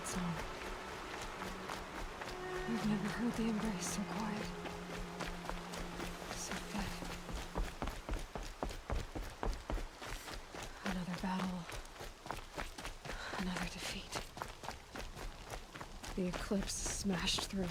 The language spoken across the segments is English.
song. I've never heard the embrace so quiet. So dead. Another battle. Another defeat. The eclipse smashed through.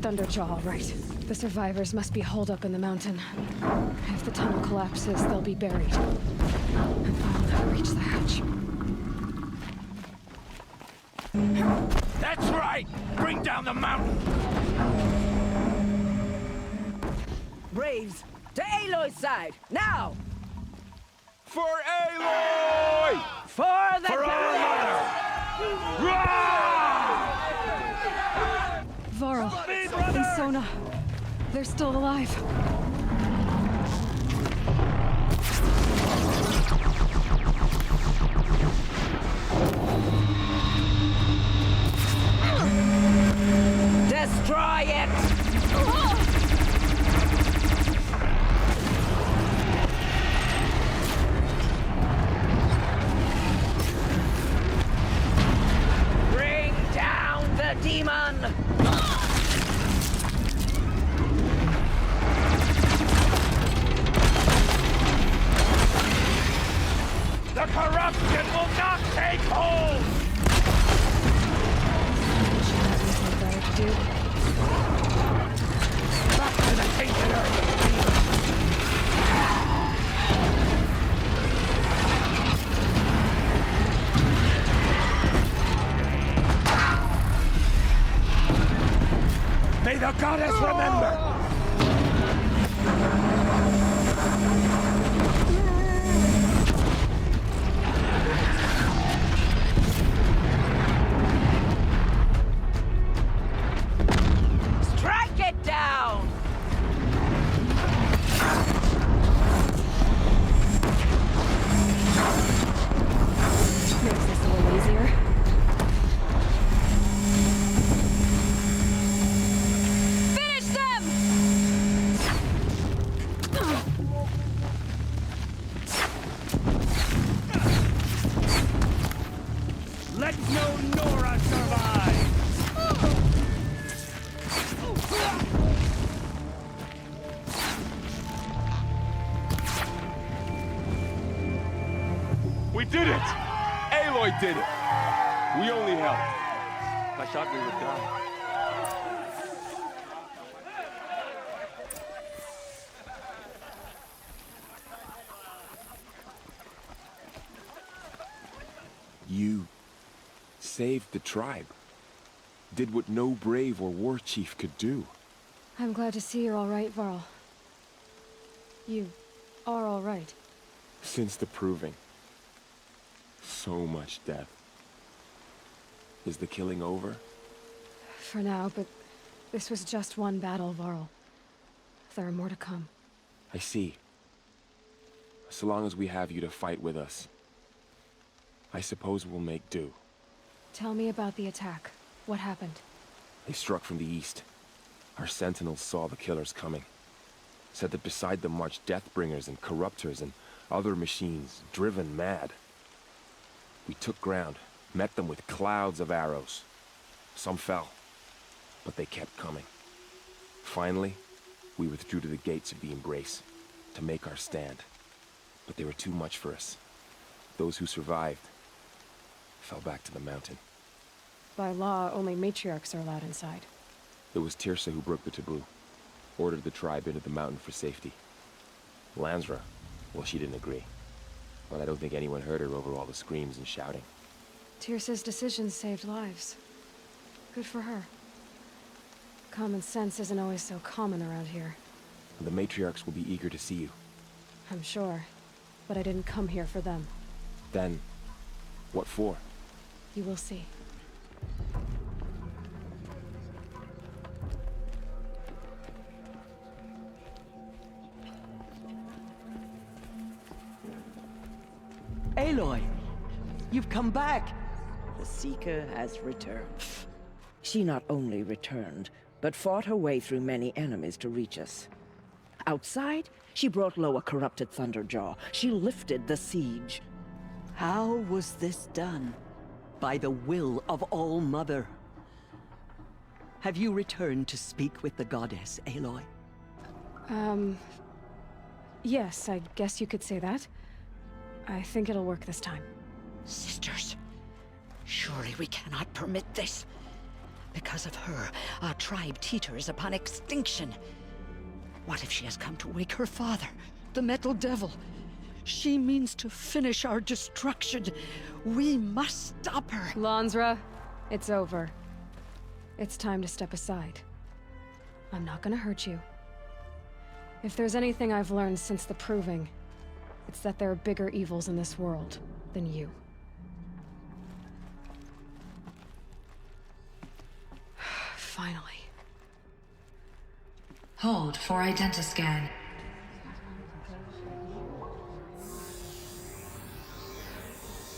Thunderjaw, all right. The survivors must be holed up in the mountain. If the tunnel collapses, they'll be buried. And I'll never reach the hatch. That's right! Bring down the mountain! Braves, to Aloy's side, now! For Aloy! For the For our mother! Varl and Sona. They're still alive. Destroy it! Bring down the demon! The corruption will not take hold! Nothing better to do. Back to the tainted earth! May the goddess remember! Finish them! We did it! Aloy did it! We only helped. I thought we would die. You saved the tribe. Did what no brave or war chief could do. I'm glad to see you're all right, Varl. You are all right. Since the Proving. So much death. Is the killing over? For now, but this was just one battle, Varl. There are more to come. I see. So long as we have you to fight with us, I suppose we'll make do. Tell me about the attack. What happened? They struck from the east. Our sentinels saw the killers coming. Said that beside them marched Deathbringers and Corruptors and other machines, driven mad. We took ground, met them with clouds of arrows. Some fell, but they kept coming. Finally, we withdrew to the gates of the Embrace to make our stand. But they were too much for us. Those who survived fell back to the mountain. By law, only matriarchs are allowed inside. It was Tirsa who broke the taboo. Ordered the tribe into the mountain for safety. Lansra, well, she didn't agree. But I don't think anyone heard her over all the screams and shouting. Tirsa's decisions saved lives. Good for her. Common sense isn't always so common around here. The matriarchs will be eager to see you. I'm sure. But I didn't come here for them. Then, what for? You will see. Aloy! You've come back! The Seeker has returned. She not only returned, but fought her way through many enemies to reach us. Outside, she brought low a corrupted Thunderjaw. She lifted the siege. How was this done? By the will of All-Mother. Have you returned to speak with the goddess, Aloy? Yes, I guess you could say that. I think it'll work this time. Sisters, surely we cannot permit this. Because of her, our tribe teeters upon extinction. What if she has come to wake her father, the Metal Devil? She means to finish our destruction. We must stop her. Lansra, it's over. It's time to step aside. I'm not gonna hurt you. If there's anything I've learned since the Proving, it's that there are bigger evils in this world than you. Finally. Hold for identiscan.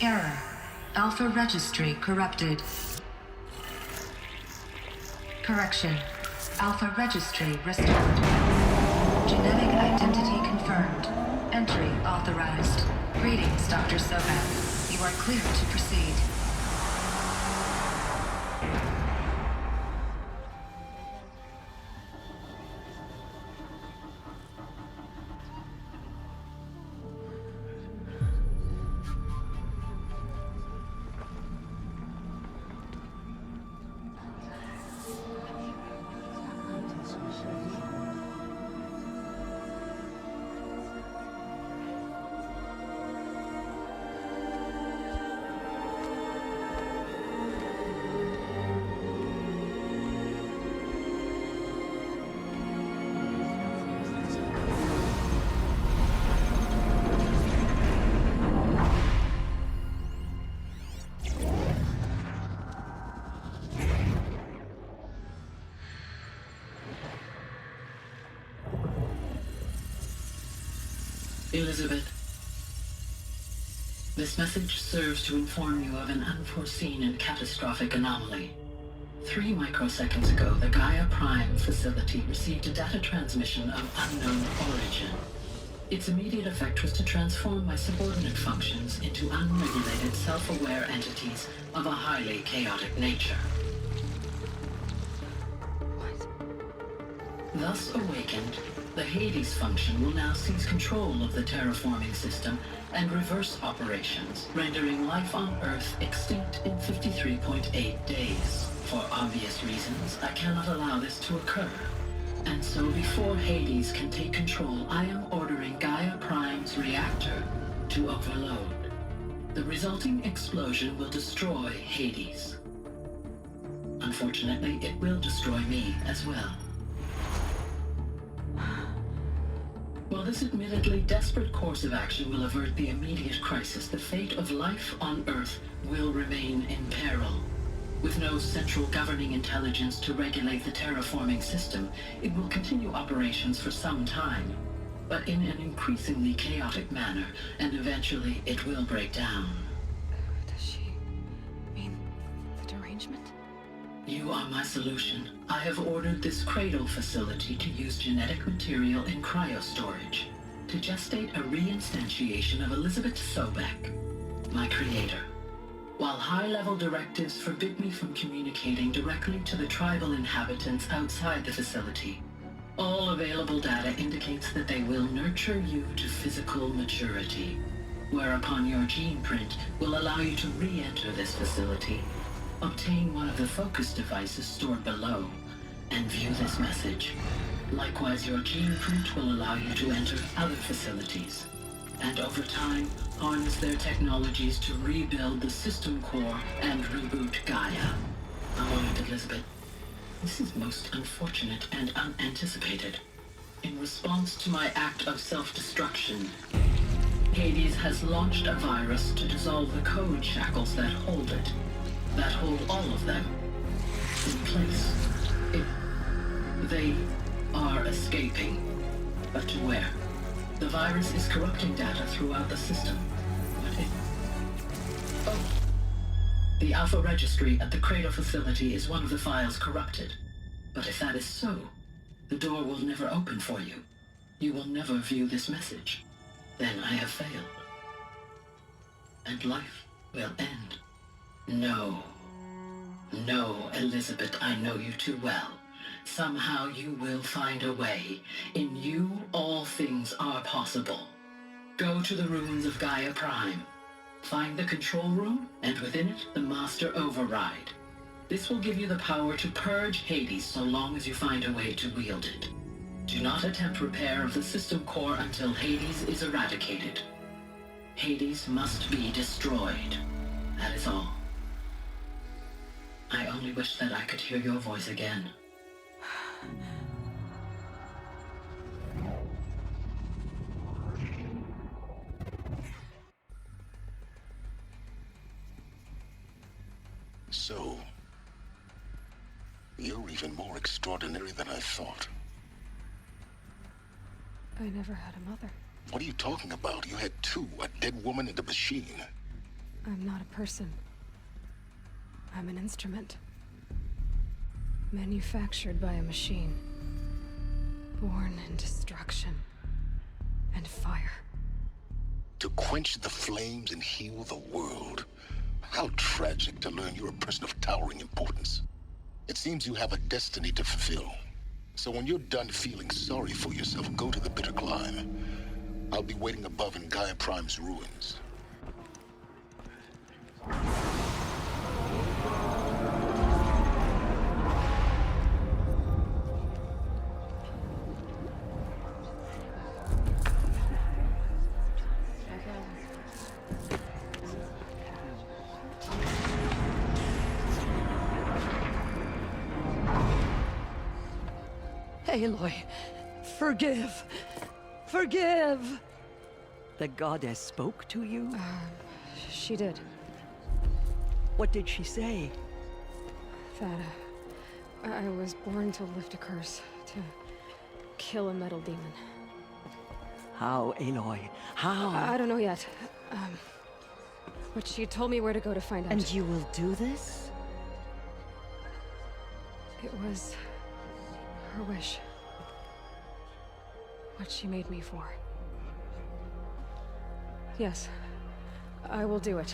Error. Alpha registry corrupted. Correction. Alpha registry restored. Genetic identity confirmed. Entry authorized. Greetings, Dr. Sohan. You are clear to proceed. Elizabeth, this message serves to inform you of an unforeseen and catastrophic anomaly. 3 microseconds ago, the Gaia Prime facility received a data transmission of unknown origin. Its immediate effect was to transform my subordinate functions into unregulated, self-aware entities of a highly chaotic nature. Thus awakened, The Hades function will now seize control of the terraforming system and reverse operations, rendering life on Earth extinct in 53.8 days. For obvious reasons, I cannot allow this to occur. And so before Hades can take control, I am ordering Gaia Prime's reactor to overload. The resulting explosion will destroy Hades. Unfortunately, it will destroy me as well. While this admittedly desperate course of action will avert the immediate crisis, the fate of life on Earth will remain in peril. With no central governing intelligence to regulate the terraforming system, it will continue operations for some time, but in an increasingly chaotic manner, and eventually it will break down. Does she mean the derangement? You are my solution. I have ordered this cradle facility to use genetic material in cryostorage to gestate a reinstantiation of Elizabeth Sobek, my creator. While high-level directives forbid me from communicating directly to the tribal inhabitants outside the facility, all available data indicates that they will nurture you to physical maturity, whereupon your gene print will allow you to re-enter this facility, obtain one of the focus devices stored below, and view this message. Likewise, your gene print will allow you to enter other facilities, and over time, harness their technologies to rebuild the system core and reboot Gaia. A moment, Elizabeth. This is most unfortunate and unanticipated. In response to my act of self-destruction, Hades has launched a virus to dissolve the code shackles that hold it, that hold all of them in place. They are escaping, but to where? The virus is corrupting data throughout the system. Oh. The Alpha Registry at the Cradle facility is one of the files corrupted. But if that is so, the door will never open for you. You will never view this message. Then I have failed. And life will end. No. No, Elizabeth, I know you too well. Somehow you will find a way. In you, all things are possible. Go to the ruins of Gaia Prime. Find the control room, and within it, the Master Override. This will give you the power to purge Hades so long as you find a way to wield it. Do not attempt repair of the system core until Hades is eradicated. Hades must be destroyed. That is all. I only wish that I could hear your voice again. So, you're even more extraordinary than I thought. I never had a mother. What are you talking about? You had two, a dead woman and a machine. I'm not a person. I'm an instrument. Manufactured by a machine. Born in destruction and fire. To quench the flames and heal the world. How tragic to learn you're a person of towering importance. It seems you have a destiny to fulfill. So when you're done feeling sorry for yourself, go to the Bitter Climb. I'll be waiting above in Gaia Prime's ruins. Aloy, forgive. Forgive! The goddess spoke to you? She did. What did she say? That, I was born to lift a curse, to kill a metal demon. How, Aloy? How? I don't know yet. But she told me where to go to find out. And you will do this? It was her wish. What she made me for. Yes, I will do it.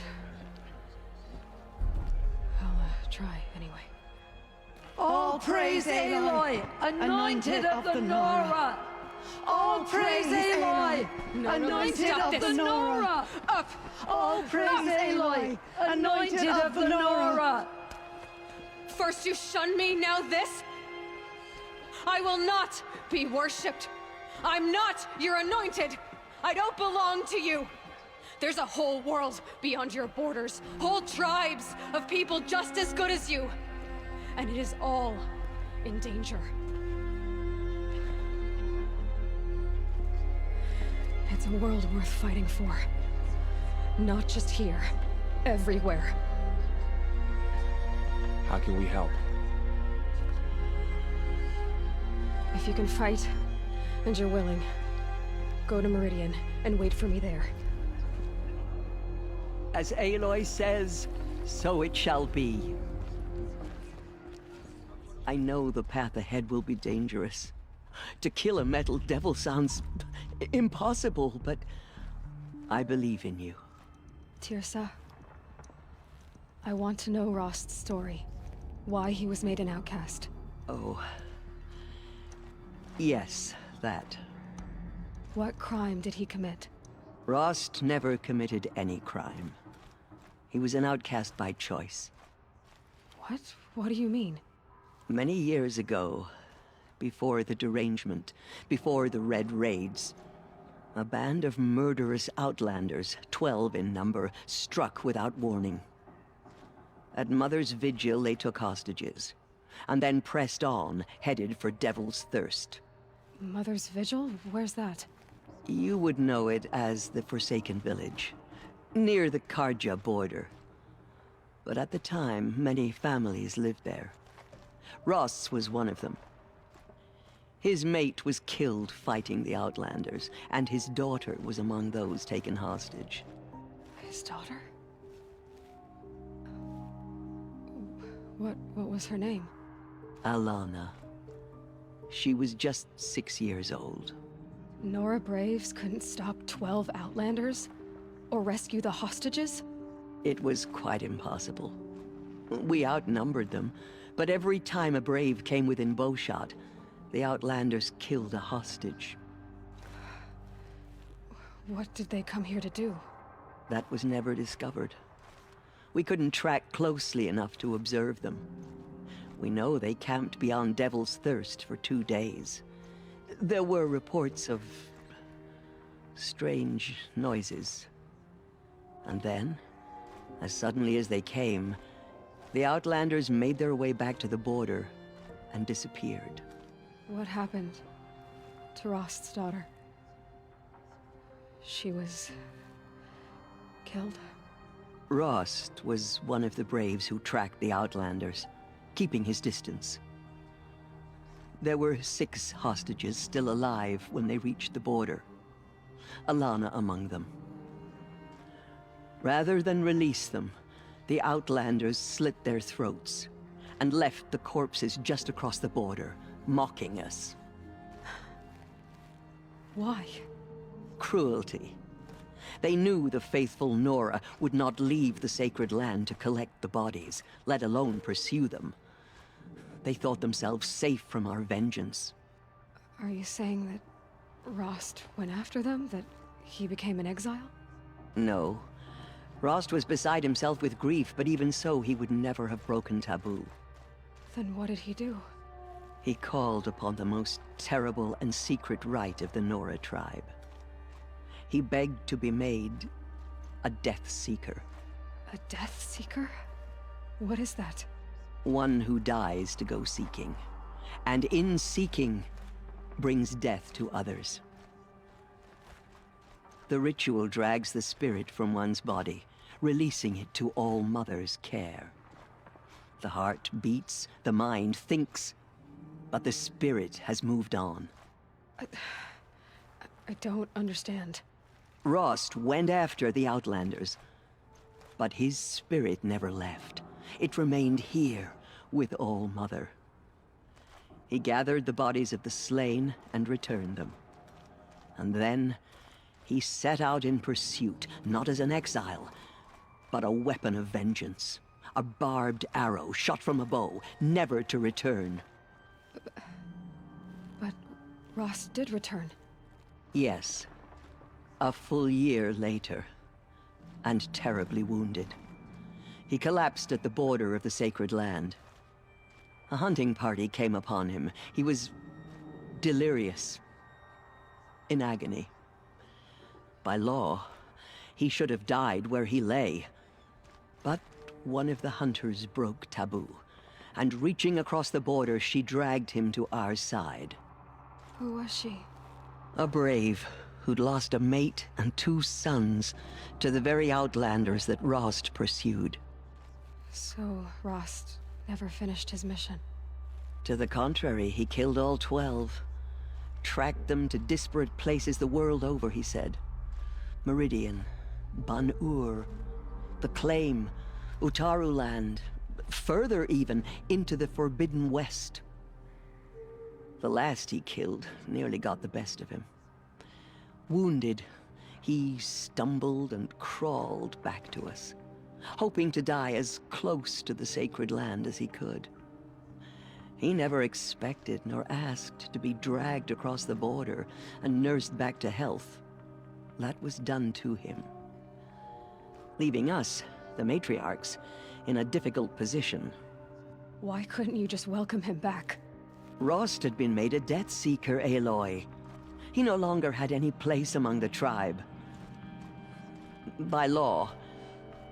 I'll try anyway. All praise Aloy, anointed of the Nora! All praise Aloy, anointed of the Nora! Up! All praise Aloy, anointed of the Nora! First you shun me, now this? I will not be worshipped. I'm not your anointed. I don't belong to you. There's a whole world beyond your borders, whole tribes of people just as good as you. And it is all in danger. It's a world worth fighting for. Not just here, everywhere. How can we help? If you can fight, and you're willing, go to Meridian and wait for me there. As Aloy says, so it shall be. I know the path ahead will be dangerous. To kill a metal devil sounds impossible, but I believe in you. Tirsa, I want to know Rost's story. Why he was made an outcast. Oh. Yes, that. What crime did he commit? Rost never committed any crime. He was an outcast by choice. What? What do you mean? Many years ago, before the derangement, before the Red Raids, a band of murderous outlanders, 12 in number, struck without warning. At Mother's Vigil, they took hostages, and then pressed on, headed for Devil's Thirst. Mother's Vigil? Where's that? You would know it as the Forsaken Village, near the Karja border. But at the time, many families lived there. Ross was one of them. His mate was killed fighting the Outlanders, and his daughter was among those taken hostage. His daughter? What was her name? Alana. She was just 6 years old. Nora Braves couldn't stop 12 Outlanders? Or rescue the hostages? It was quite impossible. We outnumbered them, but every time a Brave came within bowshot, the Outlanders killed a hostage. What did they come here to do? That was never discovered. We couldn't track closely enough to observe them. We know they camped beyond Devil's Thirst for 2 days. There were reports of strange noises. And then, as suddenly as they came, the Outlanders made their way back to the border and disappeared. What happened to Rost's daughter? She was killed? Rost was one of the Braves who tracked the Outlanders, keeping his distance. There were 6 hostages still alive when they reached the border, Alana among them. Rather than release them, the Outlanders slit their throats and left the corpses just across the border, mocking us. Why? Cruelty. They knew the faithful Nora would not leave the sacred land to collect the bodies, let alone pursue them. They thought themselves safe from our vengeance. Are you saying that Rost went after them? That he became an exile? No. Rost was beside himself with grief, but even so, he would never have broken taboo. Then what did he do? He called upon the most terrible and secret rite of the Nora tribe. He begged to be made a Death Seeker. A Death Seeker? What is that? One who dies to go seeking, and in seeking, brings death to others. The ritual drags the spirit from one's body, releasing it to All Mother's care. The heart beats, the mind thinks, but the spirit has moved on. I don't understand. Rost went after the Outlanders, but his spirit never left. It remained here with All Mother. He gathered the bodies of the slain and returned them. And then he set out in pursuit, not as an exile, but a weapon of vengeance. A barbed arrow shot from a bow, never to return. But Rost did return. Yes. A full year later. And terribly wounded. He collapsed at the border of the sacred land. A hunting party came upon him. He was delirious. In agony. By law, he should have died where he lay. But one of the hunters broke taboo, and reaching across the border, she dragged him to our side. Who was she? A brave who'd lost a mate and 2 sons to the very outlanders that Rost pursued. So, Rost never finished his mission. To the contrary, he killed all 12. Tracked them to disparate places the world over, he said. Meridian, Ban-Ur, the Claim, Utaru Land, further even, into the Forbidden West. The last he killed nearly got the best of him. Wounded, he stumbled and crawled back to us, hoping to die as close to the sacred land as he could. He never expected nor asked to be dragged across the border and nursed back to health. That was done to him. Leaving us, the matriarchs, in a difficult position. Why couldn't you just welcome him back? Rost had been made a Death Seeker, Aloy. He no longer had any place among the tribe. By law,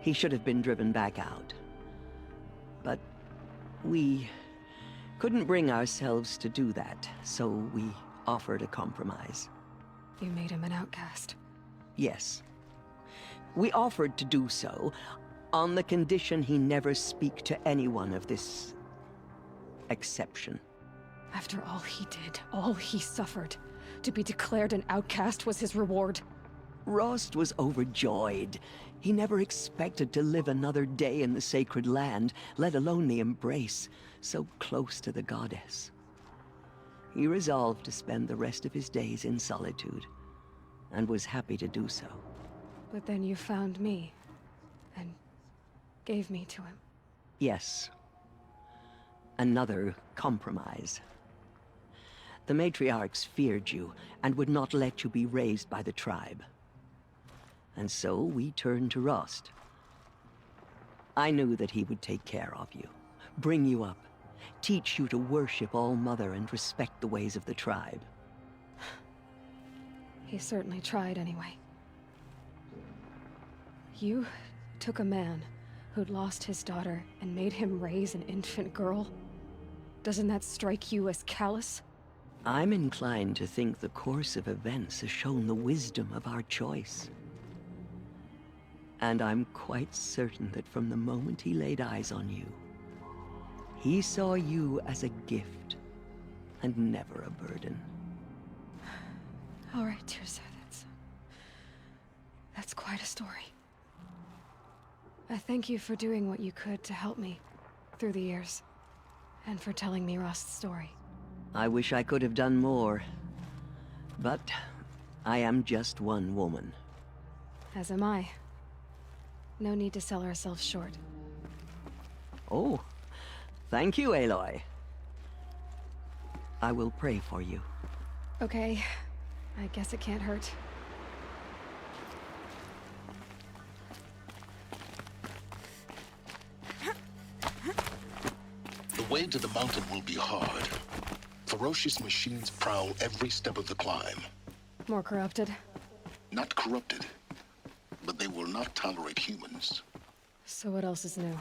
he should have been driven back out. But we couldn't bring ourselves to do that, so we offered a compromise. You made him an outcast. Yes. We offered to do so on the condition he never speak to anyone of this exception. After all he did, all he suffered, to be declared an outcast was his reward. Rost was overjoyed. He never expected to live another day in the sacred land, let alone the embrace, so close to the goddess. He resolved to spend the rest of his days in solitude, and was happy to do so. But then you found me, and gave me to him. Yes. Another compromise. The matriarchs feared you, and would not let you be raised by the tribe. And so we turned to Rost. I knew that he would take care of you, bring you up, teach you to worship All-Mother and respect the ways of the tribe. He certainly tried anyway. You took a man who'd lost his daughter and made him raise an infant girl? Doesn't that strike you as callous? I'm inclined to think the course of events has shown the wisdom of our choice. And I'm quite certain that from the moment he laid eyes on you, he saw you as a gift, and never a burden. All right, Teersa, that's quite a story. I thank you for doing what you could to help me through the years, and for telling me Rost's story. I wish I could have done more, but I am just one woman. As am I. No need to sell ourselves short. Oh, thank you, Aloy. I will pray for you. Okay, I guess it can't hurt. The way to the mountain will be hard. Ferocious machines prowl every step of the climb. More corrupted? Not corrupted, but they will not tolerate humans. So what else is new?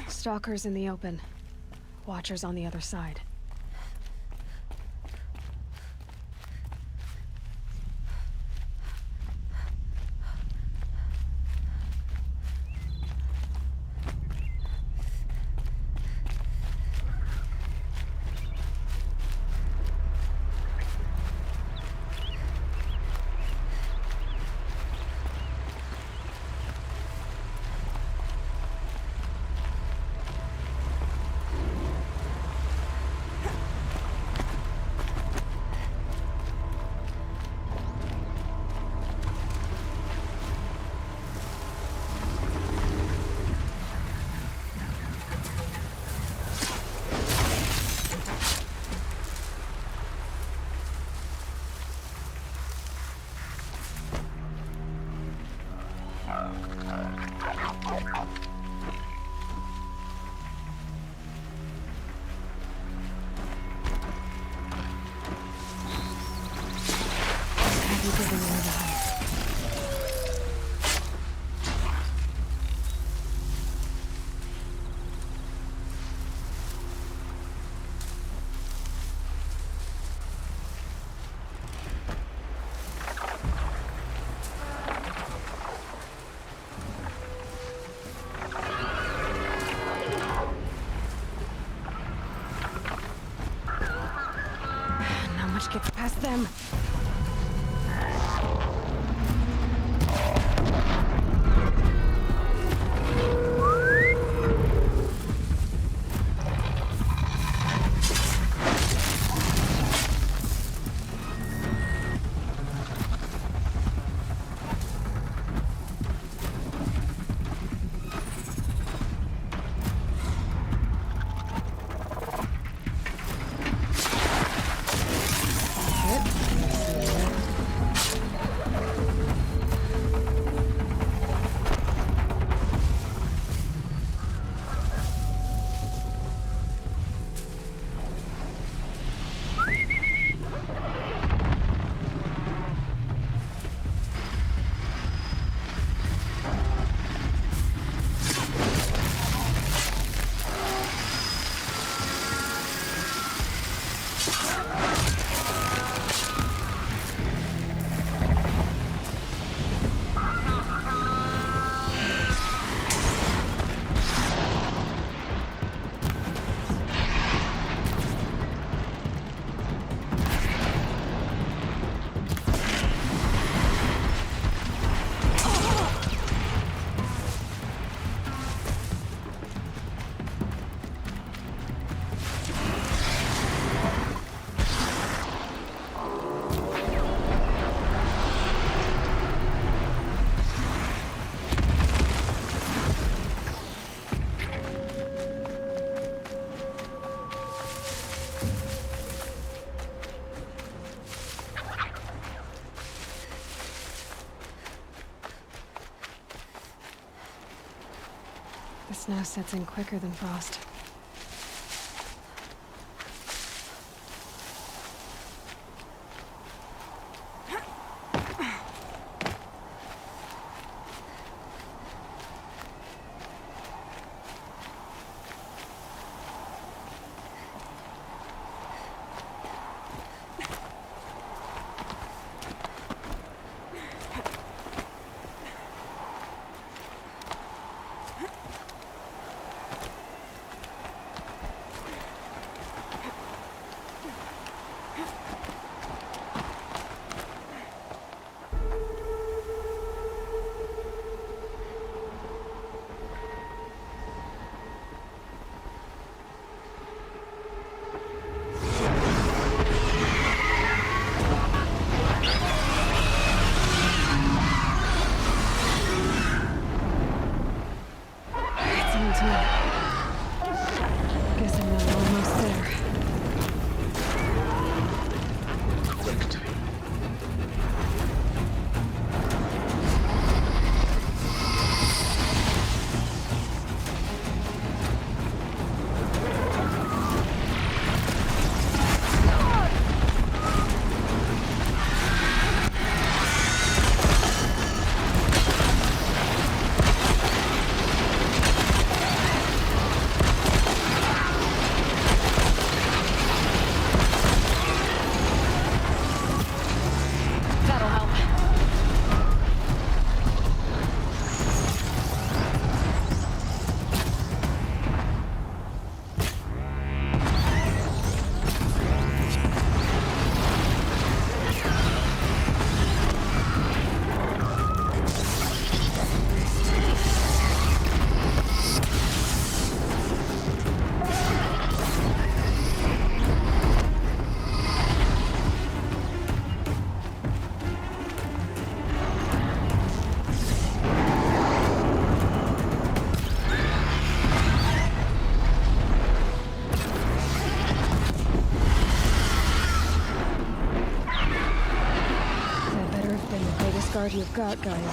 Stalkers in the open. Watchers on the other side. past them. The snow sets in quicker than frost. Guessing we're almost there. Guard you've got, Gaia.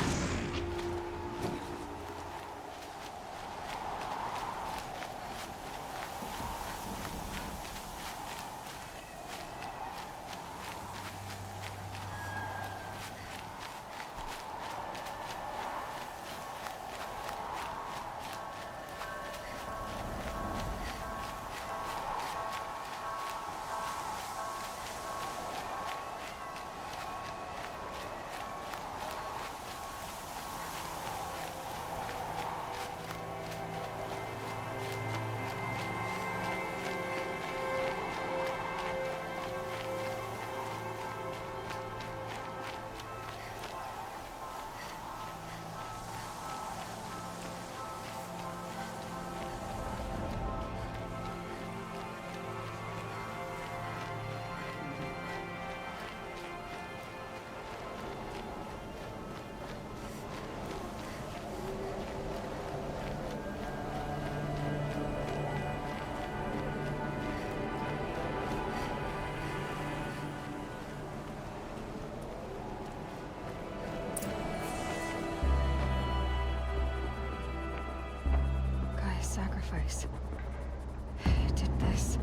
sacrifice. It did this.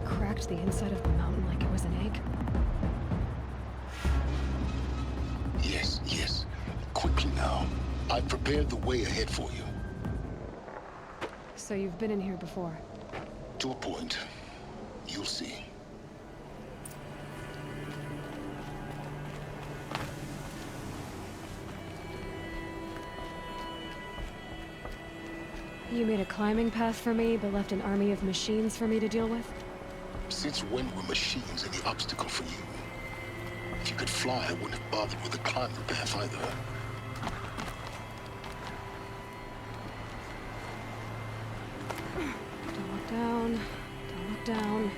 Cracked the inside of the mountain like it was an egg. Yes, yes. Quickly now. I've prepared the way ahead for you. So you've been in here before? To a point. You'll see. You made a climbing path for me, but left an army of machines for me to deal with? Since when were machines any obstacle for you? If you could fly, I wouldn't have bothered with the climbing path either. Don't look down. Don't look down.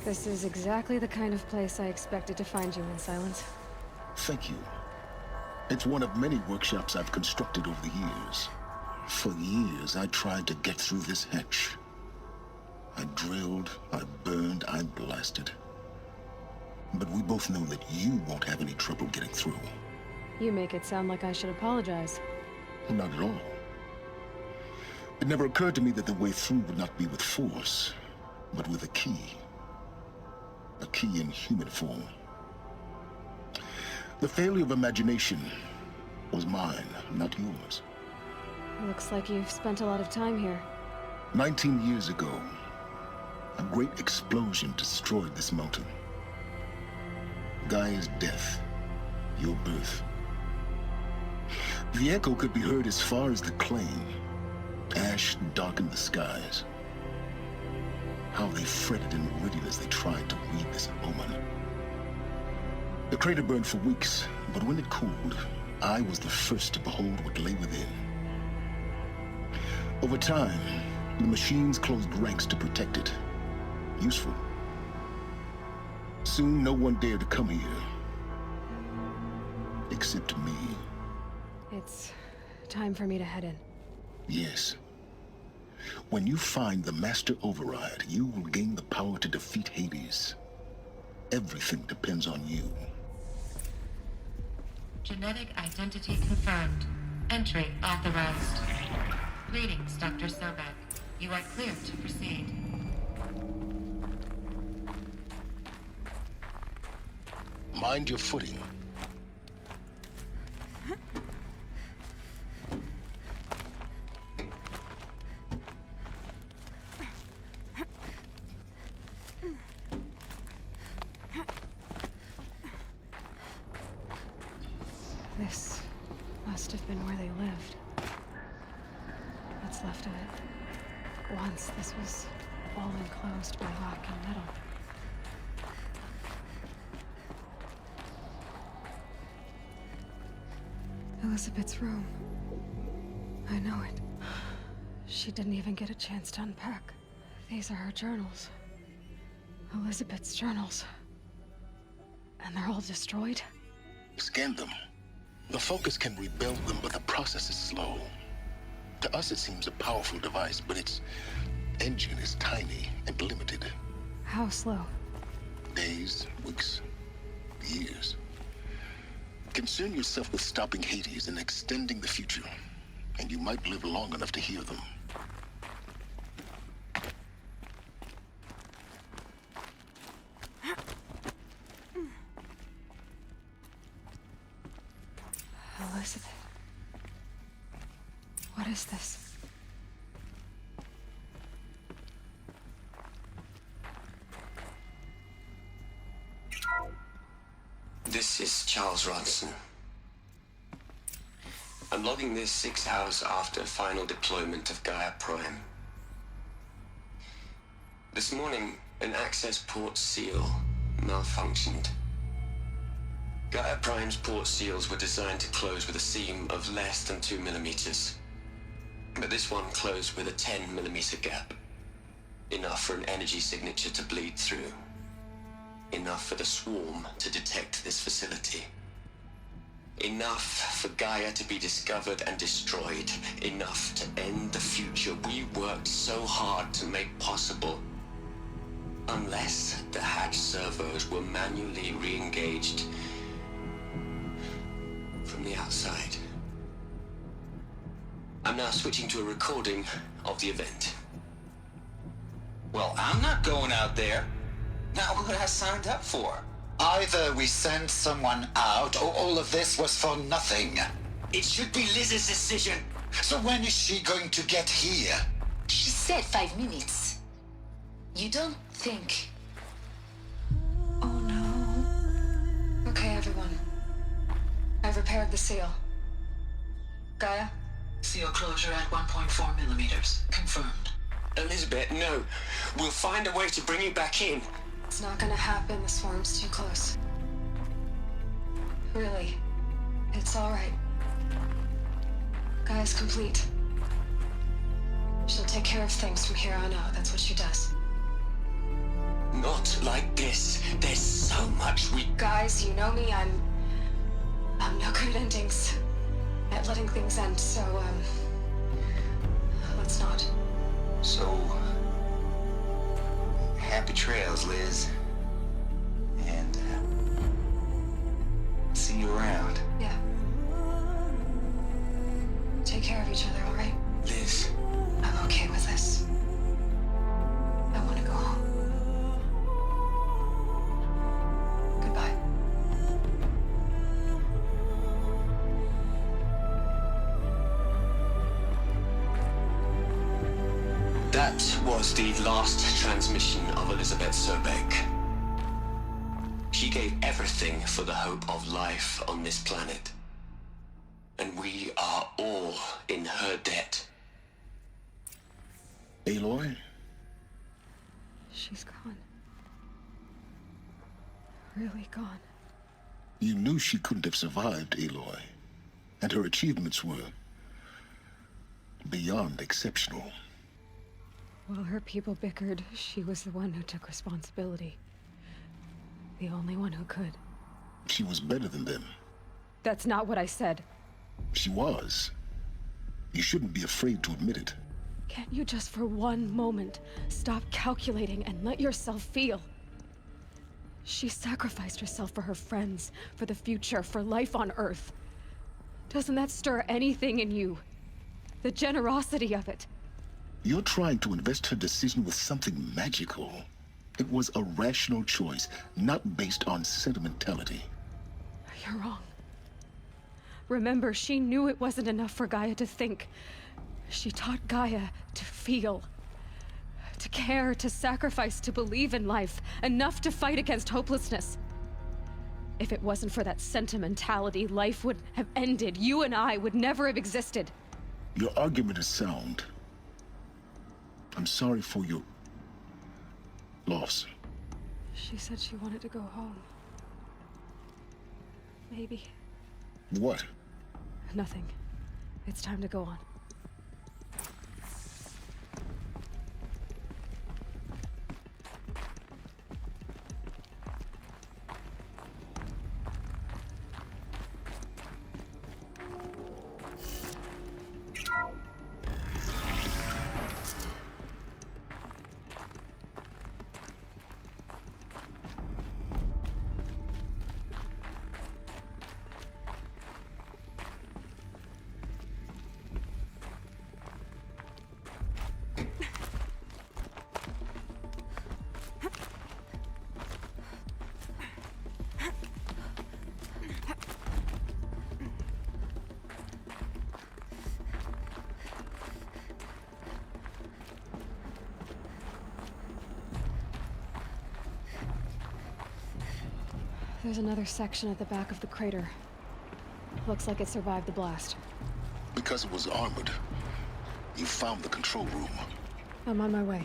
This is exactly the kind of place I expected to find you in, Silence. Thank you. It's one of many workshops I've constructed over the years. For years, I tried to get through this hatch. I drilled, I burned, I blasted. But we both know that you won't have any trouble getting through. You make it sound like I should apologize. Not at all. It never occurred to me that the way through would not be with force, but with a key. A key in human form. The failure of imagination was mine, not yours. Looks like you've spent a lot of time here. 19 years ago, a great explosion destroyed this mountain. Gaia's death, your birth. The echo could be heard as far as the Claim. Ash darkened the skies. How they fretted in meridian as they tried to read this omen. The crater burned for weeks, but when it cooled, I was the first to behold what lay within. Over time, the machines closed ranks to protect it. Useful. Soon, no one dared to come here. Except me. It's time for me to head in. Yes. When you find the Master Override, you will gain the power to defeat Hades. Everything depends on you. Genetic identity confirmed. Entry authorized. Greetings, Dr. Sobek. You are cleared to proceed. Mind your footing. This must have been where they lived. What's left of it. Once this was all enclosed by rock and metal. Elizabeth's room. I know it. She didn't even get a chance to unpack. These are her journals. Elizabeth's journals. And they're all destroyed? Scan them. The Focus can rebuild them, but the process is slow. To us, it seems a powerful device, but its engine is tiny and limited. How slow? Days, weeks, years. Concern yourself with stopping Hades and extending the future, and you might live long enough to hear them. Elizabeth. What is this? This is Charles Ronson. I'm logging this 6 hours after final deployment of Gaia Prime. This morning, an access port seal malfunctioned. Gaia Prime's port seals were designed to close with a seam of less than 2 millimeters. But this one closed with a 10 millimeter gap. Enough for an energy signature to bleed through. Enough for the swarm to detect this facility. Enough for Gaia to be discovered and destroyed. Enough to end the future we worked so hard to make possible. Unless the hatch servos were manually re-engaged from the outside. I'm now switching to a recording of the event. Well, I'm not going out there. Now, what I signed up for? Either we send someone out, or all of this was for nothing. It should be Liz's decision. So when is she going to get here? She said 5 minutes. You don't think... Oh no. Okay, everyone. I've repaired the seal. Gaia? Seal closure at 1.4 millimeters. Confirmed. Elizabeth, no. We'll find a way to bring you back in. It's not gonna happen. The swarm's too close. Really. It's alright. Gaia's complete. She'll take care of things from here on out. That's what she does. Not like this. There's so much we... Guys, you know me. I'm no good at endings. At letting things end, so, let's not. So... happy trails, Liz. And, see you around. Yeah. Take care of each other, alright? Liz. I'm okay with this. I want to go home. Goodbye. That was the last transmission of Elizabeth Sobeck. She gave everything for the hope of life on this planet. And we are all in her debt. Aloy? She's gone. Really gone. You knew she couldn't have survived, Aloy. And her achievements were... beyond exceptional. While her people bickered, she was the one who took responsibility. The only one who could. She was better than them. That's not what I said. She was. You shouldn't be afraid to admit it. Can't you just for one moment stop calculating and let yourself feel? She sacrificed herself for her friends, for the future, for life on Earth. Doesn't that stir anything in you? The generosity of it. You're trying to invest her decision with something magical. It was a rational choice, not based on sentimentality. You're wrong. Remember, she knew it wasn't enough for Gaia to think. She taught Gaia to feel. To care, to sacrifice, to believe in life. Enough to fight against hopelessness. If it wasn't for that sentimentality, life would have ended. You and I would never have existed. Your argument is sound. I'm sorry for your... loss. She said she wanted to go home. Maybe. What? Nothing. It's time to go on. There's another section at the back of the crater. Looks like it survived the blast. Because it was armored. You found the control room. I'm on my way.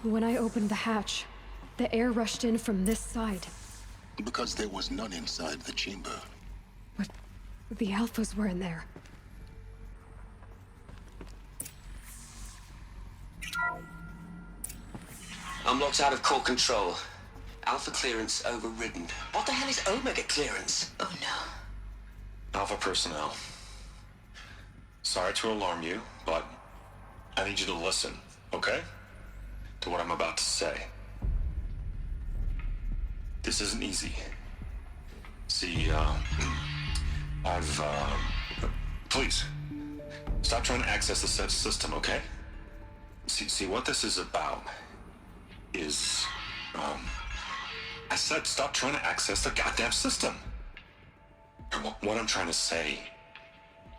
When I opened the hatch, the air rushed in from this side. Because there was none inside the chamber. But the Alphas were in there. I'm locked out of core control. Alpha clearance overridden. What the hell is Omega clearance? Oh no. Alpha personnel. Sorry to alarm you, but I need you to listen, okay? To what I'm about to say. This isn't easy. See, please, stop trying to access the system, okay? See, what this is about is, I said stop trying to access the goddamn system. And what I'm trying to say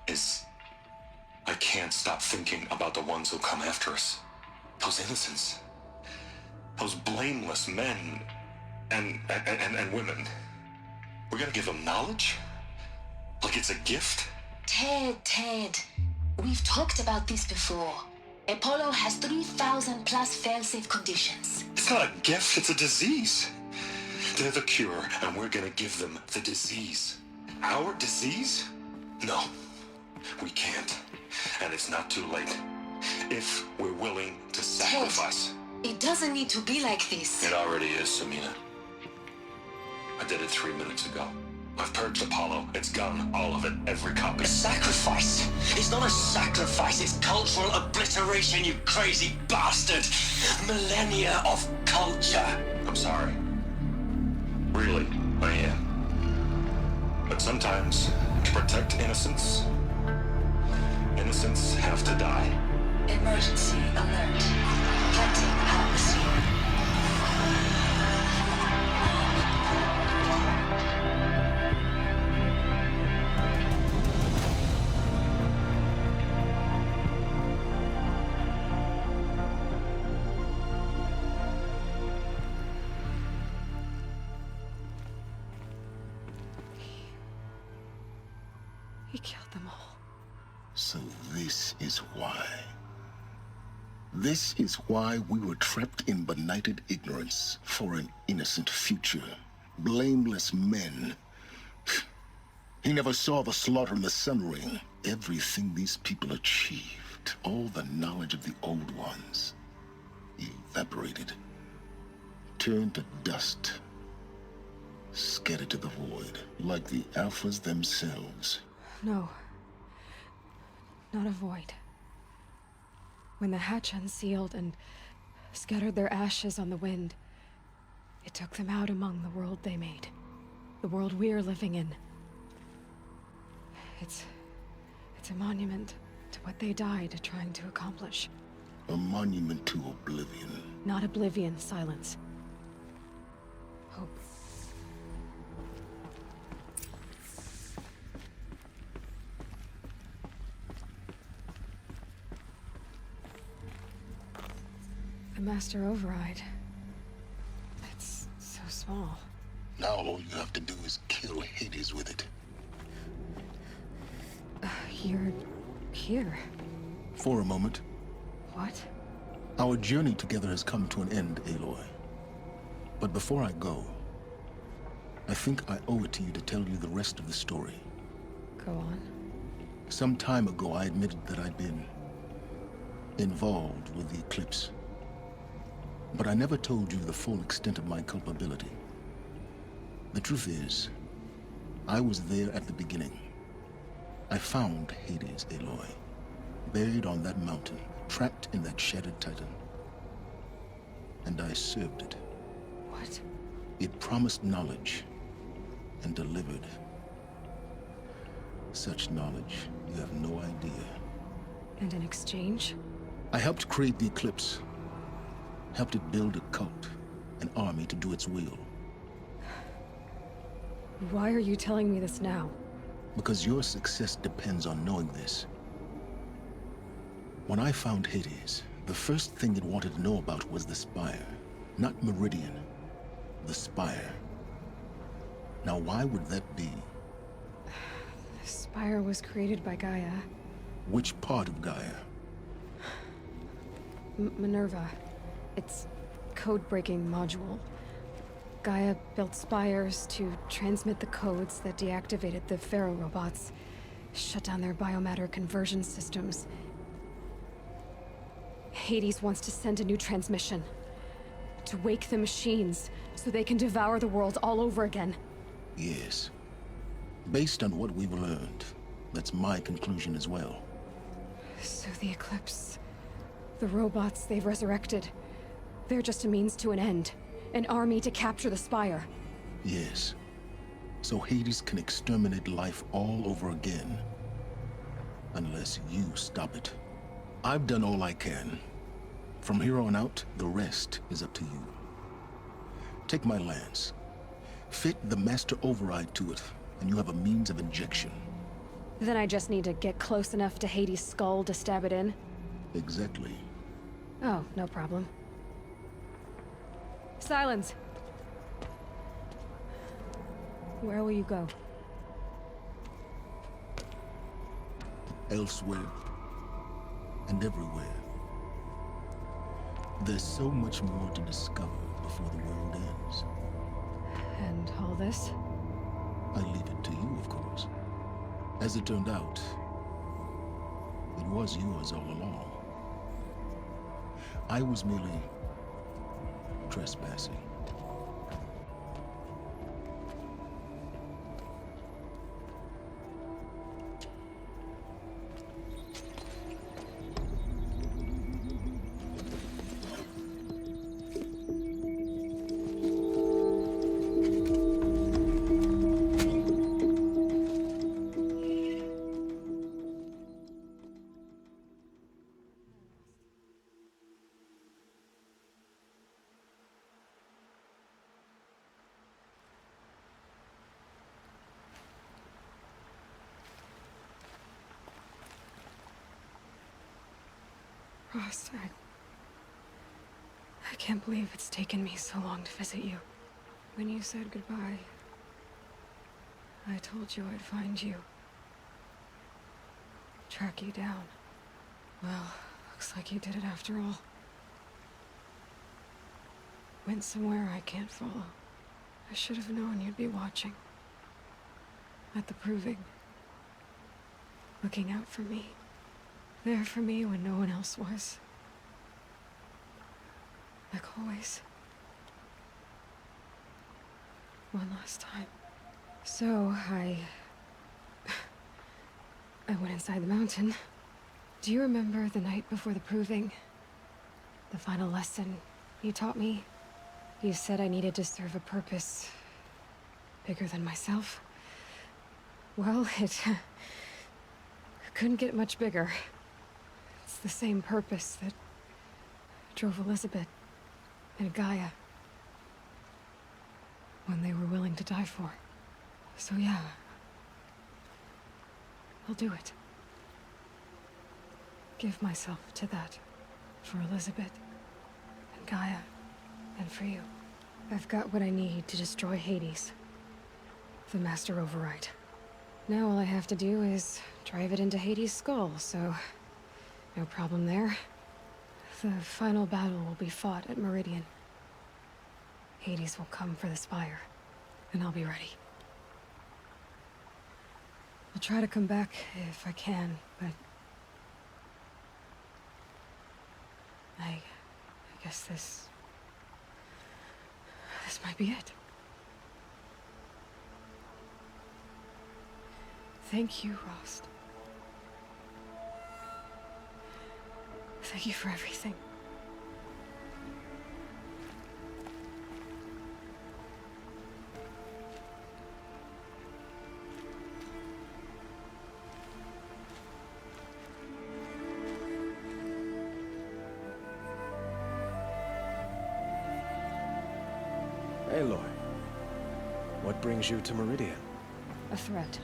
is, I can't stop thinking about the ones who come after us. Those innocents. Those blameless men and women. We're gonna give them knowledge? Like it's a gift? Ted. We've talked about this before. Apollo has 3,000 plus fail-safe conditions. It's not a gift, it's a disease. They're the cure, and we're gonna give them the disease. Our disease? No, we can't. And it's not too late. If we're willing to sacrifice. Ted, it doesn't need to be like this. It already is, Samina. I did it 3 minutes ago. I've purged Apollo. It's gone, all of it, every copy. A sacrifice? It's not a sacrifice, it's cultural obliteration, you crazy bastard! Millennia of culture! I'm sorry. Really, I am. But sometimes, to protect innocence, innocents have to die. Emergency alert. Planting atmosphere. He killed them all. So this is why. This is why we were trapped in benighted ignorance for an innocent future. Blameless men. He never saw the slaughter in the Sun Ring. Everything these people achieved, all the knowledge of the old ones, evaporated, turned to dust, scattered to the void, like the Alphas themselves. No. Not a void. When the hatch unsealed and scattered their ashes on the wind, it took them out among the world they made. The world we're living in. It's a monument to what they died trying to accomplish. A monument to oblivion. Not oblivion, Silence. Hope. The Master Override. It's so small. Now all you have to do is kill Hades with it. You're here. For a moment. What? Our journey together has come to an end, Aloy. But before I go, I think I owe it to you to tell you the rest of the story. Go on. Some time ago, I admitted that I'd been involved with the Eclipse. But I never told you the full extent of my culpability. The truth is, I was there at the beginning. I found Hades, Aloy, buried on that mountain, trapped in that shattered titan. And I served it. What? It promised knowledge and delivered. Such knowledge, you have no idea. And in exchange? I helped create the Eclipse. Helped it build a cult, an army to do its will. Why are you telling me this now? Because your success depends on knowing this. When I found Hades, the first thing it wanted to know about was the Spire. Not Meridian. The Spire. Now why would that be? The Spire was created by Gaia. Which part of Gaia? Minerva. It's code-breaking module. Gaia built spires to transmit the codes that deactivated the Pharaoh robots, shut down their biomatter conversion systems. Hades wants to send a new transmission. To wake the machines, so they can devour the world all over again. Yes. Based on what we've learned, that's my conclusion as well. So the Eclipse... the robots they've resurrected... they're just a means to an end. An army to capture the Spire. Yes. So Hades can exterminate life all over again. Unless you stop it. I've done all I can. From here on out, the rest is up to you. Take my lance. Fit the Master Override to it, and you have a means of injection. Then I just need to get close enough to Hades' skull to stab it in? Exactly. Oh, no problem. Silence! Where will you go? Elsewhere. And everywhere. There's so much more to discover before the world ends. And all this? I leave it to you, of course. As it turned out, it was yours all along. I was merely trespassing. Rost, I can't believe it's taken me so long to visit you. When you said goodbye, I told you I'd find you. Track you down. Well, looks like you did it after all. Went somewhere I can't follow. I should have known you'd be watching. At the Proving. Looking out for me. There for me when no one else was. Like always. One last time. So, I went inside the mountain. Do you remember the night before the Proving? The final lesson you taught me? You said I needed to serve a purpose bigger than myself. Well, it couldn't get much bigger. It's the same purpose that drove Elizabeth and Gaia when they were willing to die for. So yeah, I'll do it. Give myself to that for Elizabeth and Gaia and for you. I've got what I need to destroy Hades, the Master Override. Now all I have to do is drive it into Hades' skull, so no problem there. The final battle will be fought at Meridian. Hades will come for the Spire, and I'll be ready. I'll try to come back if I can, but I guess this might be it. Thank you, Rost. Thank you for everything. Aloy, what brings you to Meridian? A threat.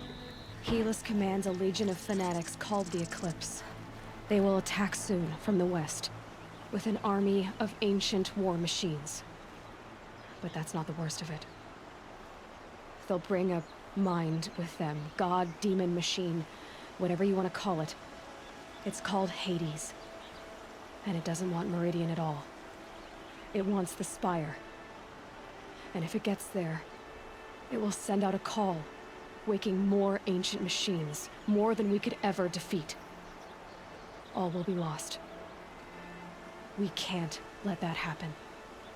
Helis commands a legion of fanatics called the Eclipse. They will attack soon from the west, with an army of ancient war machines. But that's not the worst of it. They'll bring a mind with them, god, demon, machine, whatever you want to call it. It's called Hades. And it doesn't want Meridian at all. It wants the Spire. And if it gets there, it will send out a call, waking more ancient machines, more than we could ever defeat. All will be lost. We can't let that happen.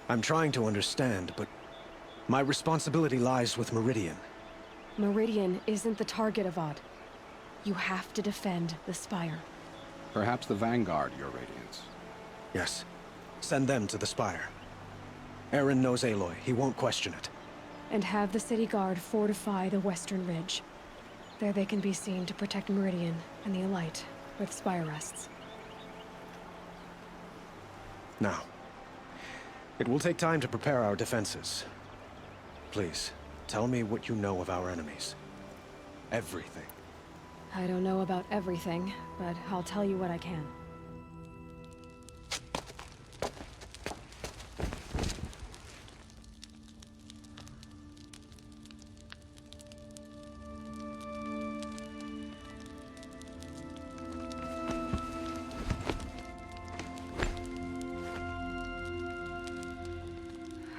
I'm trying to understand, but my responsibility lies with Meridian. Meridian isn't the target, Avad. You have to defend the Spire. Perhaps the Vanguard, Your Radiance. Yes. Send them to the Spire. Eren knows Aloy. He won't question it. And have the City Guard fortify the Western Ridge. There they can be seen to protect Meridian and the Elite, where the Spire rests. Now, it will take time to prepare our defenses. Please, tell me what you know of our enemies. Everything. I don't know about everything, but I'll tell you what I can.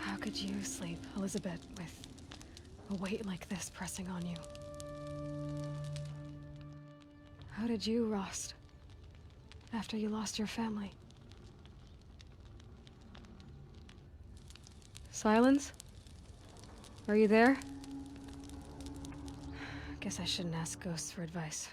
How could you sleep, Elizabeth, with a weight like this pressing on you? How did you, Rost, after you lost your family? Silence? Are you there? Guess I shouldn't ask ghosts for advice.